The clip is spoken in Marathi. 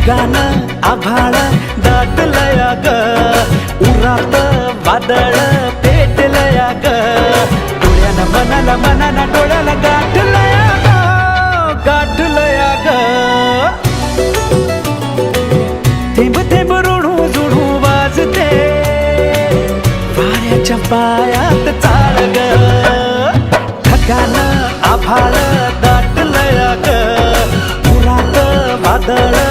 ढगान आभाळ दाटलया ग, उरात वादळ पेटलया ग, डोळ्यानं मनाला मनाला डोळ्याला गाठलया ग, गाठलया ग. थेंब थेंब रुणू जुणू वाजते वाऱ्याच्या पायात चाळ ग, ढगान आभाळ दाटलया ग, उरात वादळ